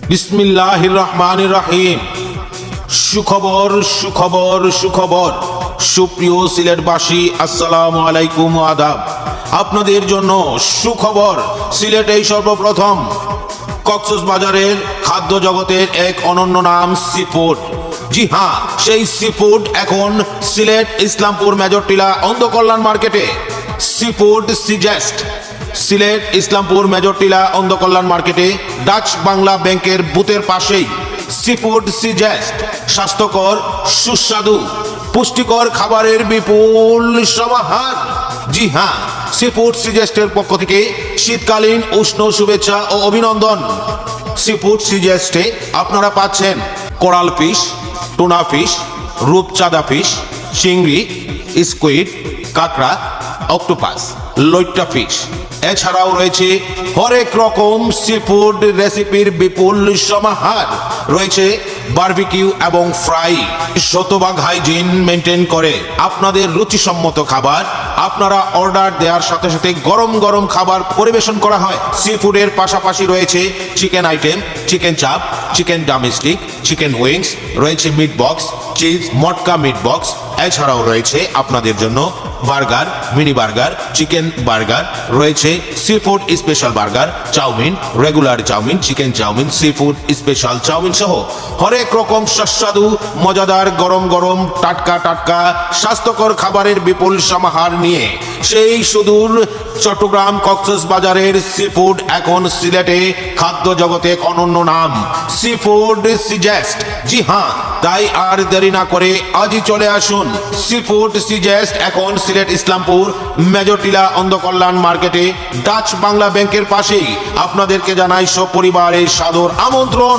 বিসমিল্লাহির রহমানির রহিম। সুখবর সুখবর সুখবর। সুপ্রিয় সিলেটবাসী, আসসালামু আলাইকুম, আদাব। আপনাদের জন্য সুখবর। সিলেটেই সর্বপ্রথম কক্সবাজারের খাদ্য জগতের এক অনন্য নাম সি ফুড। জি হ্যাঁ, সেই সি ফুড এখন সিলেট ইসলামপুর মেজরটিলা অন্ধকল্যাণ মার্কেটে। সি ফুড সিজেস্ট সিলেট ইসলামপুর মেজরটিলা অন্ধকল্যাণ মার্কেটে ডাচ বাংলা ব্যাংকের বুথের পাশেই সি ফুড সিজেস্ট। স্বাস্থ্যকর, সুস্বাদু, পুষ্টিকর খাবারের বিপুল সমাহার। জি হ্যাঁ, সি ফুড সিজেস্টের পক্ষ থেকে শীতকালীন উষ্ণ শুভেচ্ছা ও অভিনন্দন। সি ফুড সিজেস্টে আপনারা পাচ্ছেন কোরাল ফিশ, টুনা ফিশ, রূপচাঁদা ফিশ, চিংড়ি, স্কুইড, কাঁকড়া, অক্টোপাস, লইট্টা ফিশ। এছাড়াও রয়েছে হরেক রকম সি ফুড রেসিপির বিপুল সমাহার। রয়েছে বারবিকিউ এবং ফ্রাই। শতভাগ হাইজিন মেনটেন করে আপনাদের রুচিসম্মত খাবার আপনারা অর্ডার দেওয়ার সাথে সাথে গরম গরম খাবার পরিবেশন করা হয়। সি ফুডের পাশাপাশি রয়েছে চিকেন আইটেম, চিকেন চাপ, চিকেন ডোমেস্টিক, চিকেন উইংস, রয়েছে মিট বক্স, চিজ, মটকা মিট বক্স। এছাড়াও রয়েছে আপনাদের জন্য burger, mini burger, chicken burger, রয়েছে seafood special burger, chow mein, regular chow mein, chicken chow mein, seafood special chow mein সহ হরেক রকম সুস্বাদু, মজাদার, গরম গরম, টাটকা টাটকা, স্বাস্থ্যকর খাবারের বিপুল সমাহার নিয়ে সেই সুদূর চট্টগ্রাম কক্সবাজারের সি ফুড এখন সিলেটে খাদ্য জগতে এক অনন্য নাম, সি ফুড সিজেস্ট। জি হ্যাঁ, তাই আর দেরি না করে আজই চলে আসুন। সি ফুড সিজেস্ট এখন সিলেট ইসলামপুর মেজরটিলা অন্ধকল্যাণ মার্কেটে ডাচ বাংলা ব্যাংকের পাশেই। আপনাদেরকে জানাই সপরিবারের সাদর আমন্ত্রণ।